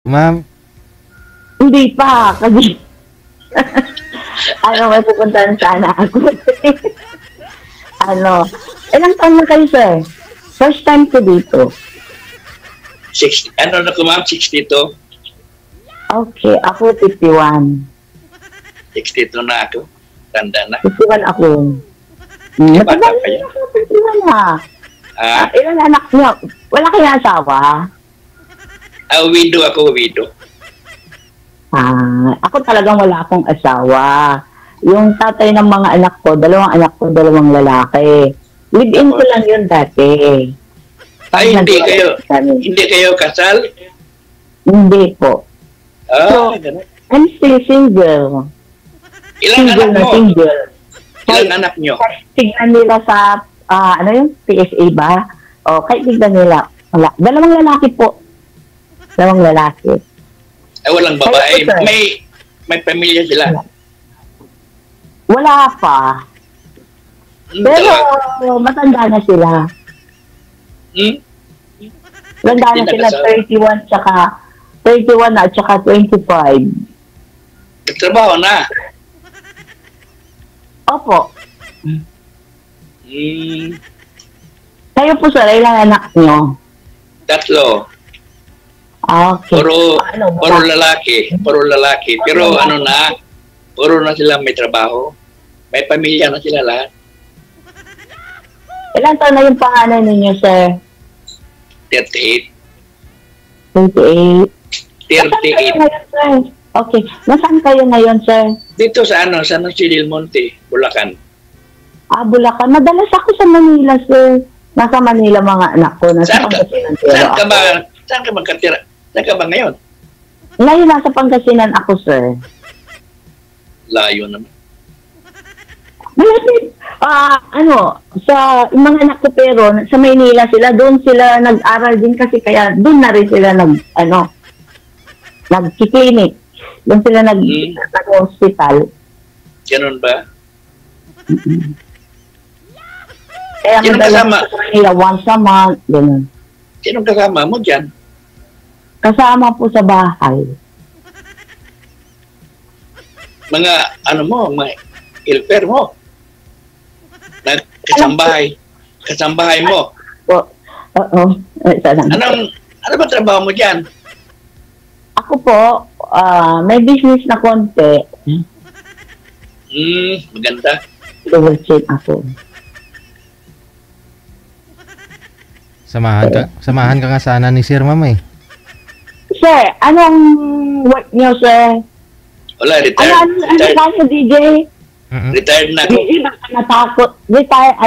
Ma'am? Hindi pa, kasi may pupuntahan sana ako. Ilang taon na kayo, sir? First time ko dito. 60, na ko, ma'am? 62? Okay, ako 51. 62 na ako. Tanda na. 51 ako. Matagal na ako, 51 ha. Ilan anak niyo? Wala kayong asawa? Widow ako, widow. Ako talagang wala akong asawa. Yung tatay ng mga anak ko, dalawang anak ko, dalawang lalaki. Live-in ko lang yun dati. Hindi kayo kasal? Hindi po. So, I'm still single. Ilang anak mo? Single. Ilang anak nyo? Tignan nila sa, PSA ba? Kahit tignan nila. Wala. Dalawang lalaki po. Dalawang lalaki. Walang babae. May pamilya sila. Wala pa. Pero matanda na sila. Matanda na sila 31 na at saka 25. Nagtrabaho na? Opo. Kayo po, sir, ilang anak nyo? 3. Okay. Puro lalaki. Pero puro na sila may trabaho. May pamilya na sila lahat. Ilan taon na yung panganay ninyo, sir? 38. 38. 38. Okay. Nasaan kayo ngayon, sir? Dito sa San Jose del Monte, Bulacan. Bulacan. Madalas ako sa Manila, sir. Nasa Manila mga anak ko. Saan ka magkatira? Saan ka ba ngayon? Ngayon, nasa Pangasinan ako, sir. Layo naman. Malapit. Sa mga anak ko pero, sa Maynila sila, doon sila nag-aral din kasi kaya doon na rin sila nag-clinic. Doon sila nag-hospital. Ganun ba? Kaya madalas sa Manila once a month. Ganun. Sinong kasama mo dyan? Kasama po sa bahay. Mga mga helper mo? Kasambahay mo? Oo. Ano ba trabaho mo dyan? Ako po, may business na konti. Maganda. Double check ako. Samahan ka nga sana ni Sir, ma'am eh. Sir, anong work niyo, sir? Wala, retired. Ano kayo, DJ? Retired na ako. DJ, baka natakot. Retired,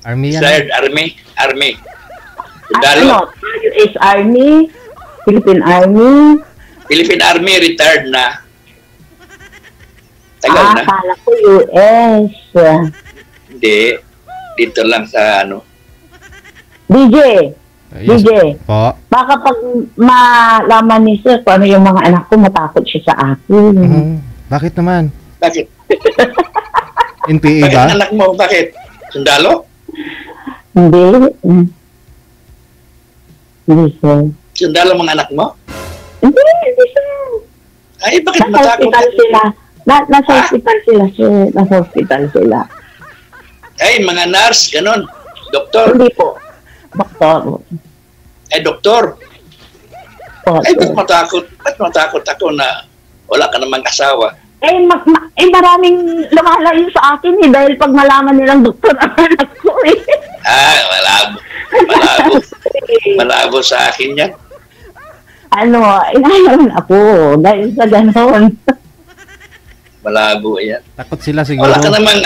Army yan. Retired, Army. Sundalo. US Army? Philippine Army? Philippine Army, retired na. Tagal na. Kala ko US. Hindi. Dito lang sa DJ. Yes. DJ. Po. Baka pag malaman ni sir kung ano yung mga anak ko, matakot siya sa akin. Bakit naman? Bakit? NPA Bakit ba? anak mo? Bakit? Sundalo? Hindi. Hindi, sir. Sundalo mga anak mo? Hindi sir. Ay, bakit Nasa matakot? hospital sila. Nasa hospital sila, sir. Nasa hospital sila. Ay, mga nurse, ganun. Doktor. Hindi po. Doktor. Ay, doktor. Po, Ay, sir. ba't matakot ako na wala ka namang asawa? Maraming lumalayo sa akin dahil pag malaman nilang doktor ang anak ko Malabo sa akin yan. Inayawan ako dahil sa ganon. Malabo yan. Takot sila siguro. Wala ka namang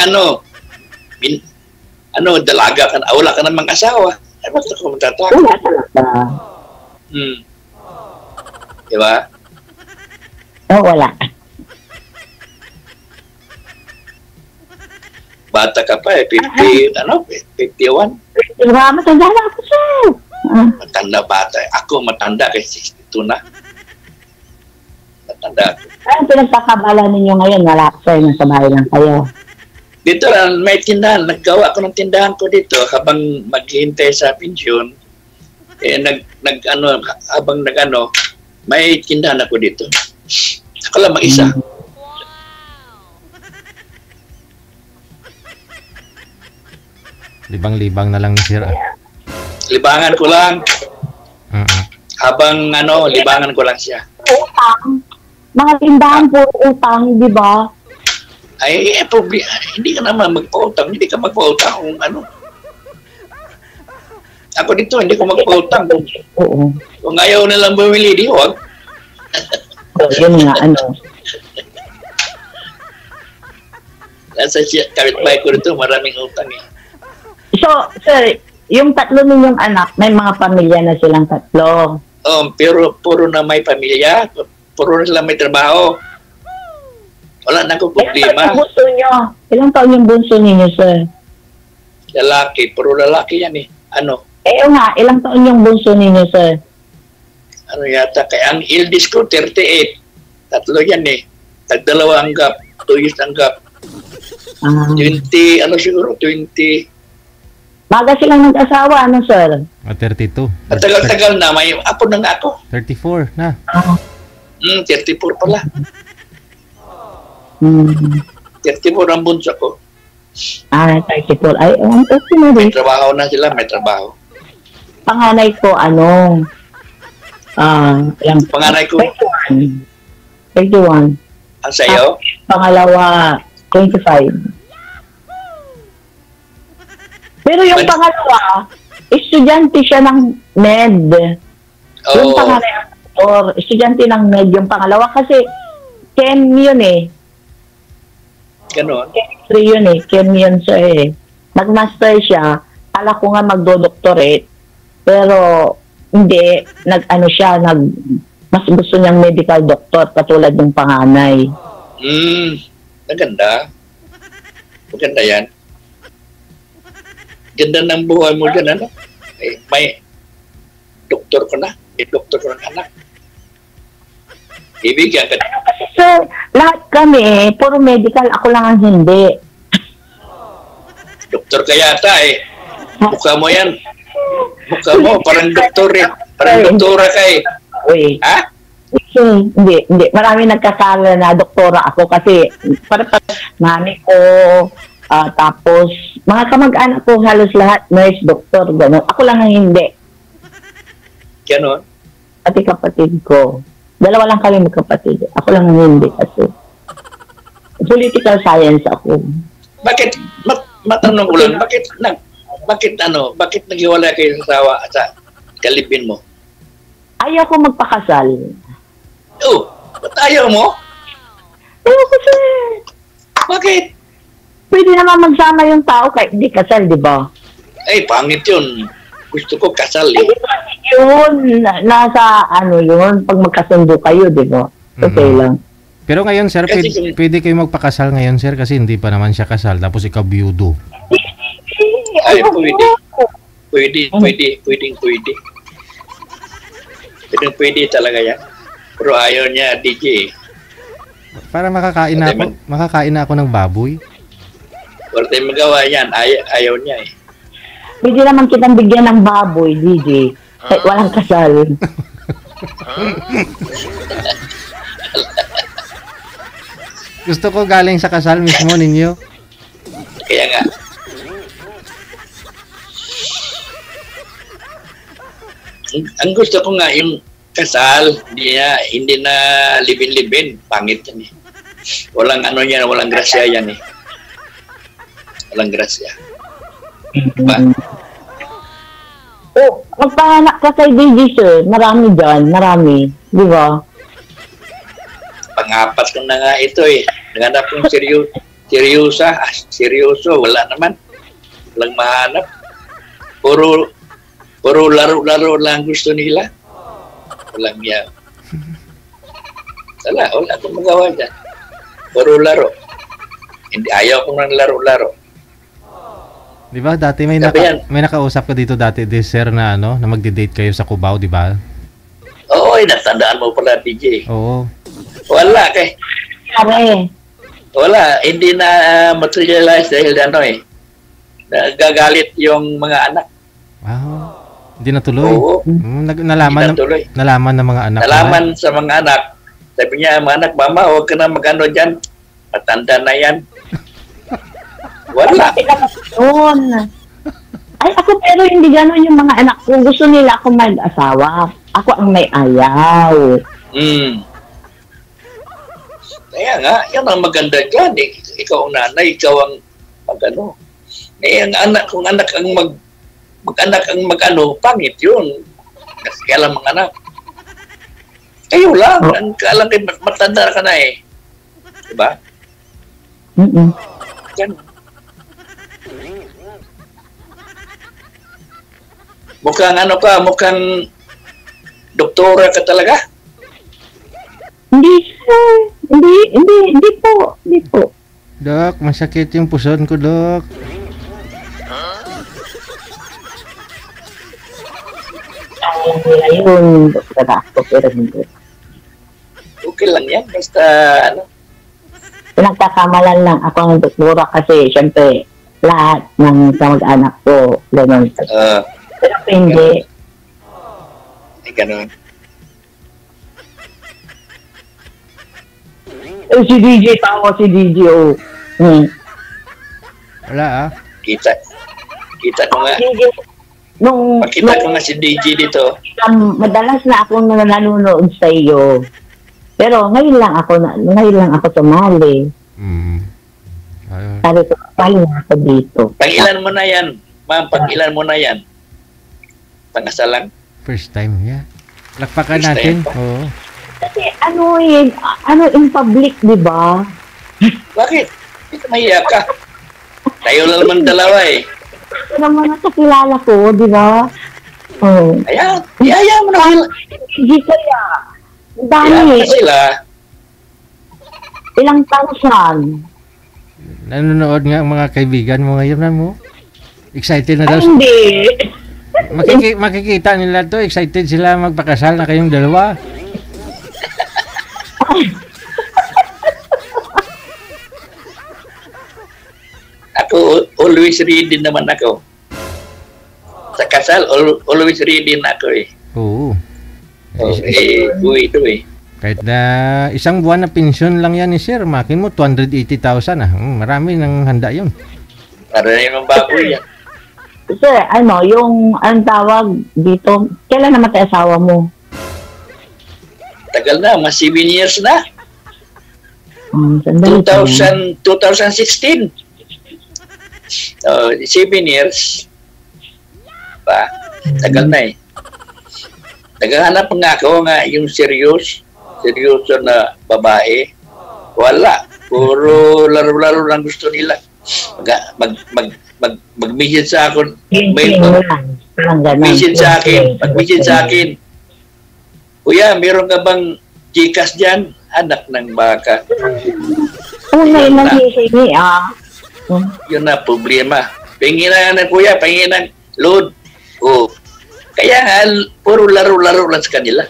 dalaga ka na, wala ka namang asawa. Ay, ba't ako matatakot? Wala talaga. Diba? Wala. Bata ka pa 51? Diba, matanda na ako, sir. Matanda bata. Ako matanda kasi 62 na. Matanda ako. Ang pinagkakabala ninyo ngayon, wala, sir, nasa bahay lang kayo. Dito lang, may tindahan. Naggawa ko ng tindahan ko dito habang maghihintay sa pensyon. Habang May tindahan ako dito. Ako lang mag-isa. Libang-libang na lang ni Sir. Libangan ko lang. Mm-mm. Habang libangan ko lang siya. Utang. Mga tindahan po utang, di ba? Ay, hindi ka naman magpautang. Hindi ka magpautang kung ano. Ako dito, hindi ko magpautang. Oo. Kung ayaw nilang bumili, di huwag. Yun nga, ano. Nasa kapitbahay ko dito, maraming utang eh. So, sir, yung tatlo ninyong anak, may mga pamilya na silang tatlo. Pero puro na may pamilya, puro na sila may trabaho. Wala na akong problema. Ilang taon yung bunso nyo? Ilang taon yung bunso ninyo, sir? Lalaki, puro lalaki yan eh. Ano Nga, ilang taon yung bunso ninyo, sir? yata, kaya ang eldest ko, 38. Tatlo yan eh. Tagdalawa ang gap, 2 years ang gap. 20, siguro, 20. Baga silang nag-asawa, ano, sir? 32. At tagal-tagal na, may apo na nga ako. 34 na. 34 pala. Hmm. 34 ang bunso ko. 34. Ay, okay na May rin. trabaho na sila, may trabaho. Panganay ko, ilang Panganay ko, 21. 21. ang sayo, Pangalawa, 25. Pero yung pangalawa, estudyante siya ng med. Yung pangalawa, estudyante ng med yung pangalawa kasi chem yun eh. gano'n. Chemistry yun eh. Chem yun siya eh. Nag-master siya. Kala ko nga magdo-doctorate. Pero hindi. Mas gusto niyang medical doctor katulad ng panganay. Maganda. Maganda yan. Ganda ng buhay mo dyan, ano? May doktor ko na. May doktor ko ng anak. Ibigyan ka. So, lahat kami, puro medical. Ako lang ang hindi. Doktor ka yata eh. Mukha mo yan. Mukha mo, parang doktor eh. Parang doktora ka eh. Uy. Ha? Hindi. Marami nagkakala na doktora ako kasi para mami ko, tapos mga kamag-anak ko halos lahat nurse, doktor, gano'n. Ako lang ang hindi. Ganon. Pati kapatid ko. Dalawa lang kami magkapatid. Ako lang ang hindi kasi political science ako. Bakit, matanong ko lang, bakit naghiwalay kayo sa asawa at sa kalibin mo? Ayaw ko magpakasal. Ba't ayaw mo? Ayaw ko sir. Bakit? Pwede naman magsama yung tao kahit hindi kasal, di ba? Ay, pangit yun. Gusto ko kasal eh. Yun, nasa yun, pag magkasundo kayo, di ba? Okay lang. Pero ngayon, sir, Kasi pwede kayo magpakasal ngayon, sir, kasi hindi pa naman siya kasal. Tapos ikaw biyudo. Ay, pwede. Pwede talaga yan. Pero ayaw niya, DJ. Para makakain na ako ng baboy. Wala tayong magawa yan. Ayaw niya eh. Pwede naman kitang bigyan ng baboy, DJ. Kahit walang kasal. Gusto ko galing sa kasal mismo ninyo. Kaya nga. Ang gusto ko nga yung kasal, hindi na libin-libin. Pangit yan eh. Walang walang grasya yan eh. Walang grasya. Diba? Magpanganak ka kay DJ, sir. Marami dyan. Marami. Di ba? Pang-apat ko na nga ito eh. Naghanap kong seryoso. Wala naman. Walang mahanap. Puro laro-laro lang gusto nila. Walang yan. Wala akong magawa dyan. Puro laro. Hindi, ayaw ko ng laro-laro. Di ba? Dati may nakausap ka dito dati, sir, na na magde-date kayo sa Cubao, di ba? Oo, natandaan mo pala, DJ. Oo. Wala Pare. Wala, hindi na materialize dahil nagagalit yung mga anak. Wow. Hindi natuloy. Oo. Nalaman Natuloy. nalaman ng mga anak. Nalaman sa mga anak. Sabi niya, mga anak, mama, huwag ka na mag-ano dyan. Matanda na yan. Wala. Yun. Ay, ako pero hindi gano'n yung mga anak ko. Gusto nila ako mag-asawa. Ako ang may ayaw. Kaya nga, yan ang maganda dyan. Ikaw ang nanay, ikaw ang mag-ano. Ang anak, kung anak ang mag-anak ang mag-ano, pangit yun. Kasi kaya mga anak. Kayo lang. Ang kaalam kayo, matanda ka na eh. Diba? Yan. Mukhang ano ka, mukhang doktora ka talaga? Hindi, sir. Hindi po. Dok, masakit yung puson ko, Dok. Ayun, doktor ako, pero hindi. Okay lang yan. Basta, ano, Pinagkakamalan lang ako ng doktora kasi, syempre, lahat ng kamag-anak ko, gano'n. Pero hindi. Ganun. Si DJ, tawa si DJ, oh. Wala Kita ko nga. DJ, Makita ko nga si DJ dito. Madalas na akong nanonood sa iyo. Pero ngayon lang ako sumali. Ayun. Sabi ko, paano ako dito? Pangilan mo na yan. Ma'am, pangilan mo na yan. Pangasal lang. First time, yeah. Lakpakan First natin. time. Oo. Kasi in public, di ba? Bakit? Hindi ka mahiya ka. Tayo lang naman dalawa eh. Ito naman ang kakilala ko, di ba? Oh. Ayan. Iyaya mo na sila. Hindi kaya. Ang Iyaya mo dami. na sila. Ilang thousand. Nanonood nga ang mga kaibigan mo ngayon na mo. Excited na daw. Ay, hindi. Makikita nila to. Excited sila magpakasal na kayong dalawa. Ako, always ready naman ako. Sa kasal, always ready na ako eh. Oo. Uwi ito eh. Kahit na isang buwan na pensyon lang yan ni Sir, makin mo 280,000 ah. Marami nang handa yun. Para na yung baboy yan. Sir, yung ang tawag dito, kailan namatay asawa mo? Tagal na, mas 7 years na. Sandali pa. 2016. 7 years. Pa, tagal na eh. Naghahanap nga ako nga yung seryoso na babae. Wala. Puro laro-laro lang gusto nila. Mag-message sa akin. Mag-message sa akin. Kuya, meron ka bang Gcash dyan? Anak ng baka. Ngayon lang hihingi, Yun na problema. Penginan na kuya, penginan load. Oh. Kaya puro laro-laro lang sa kanila.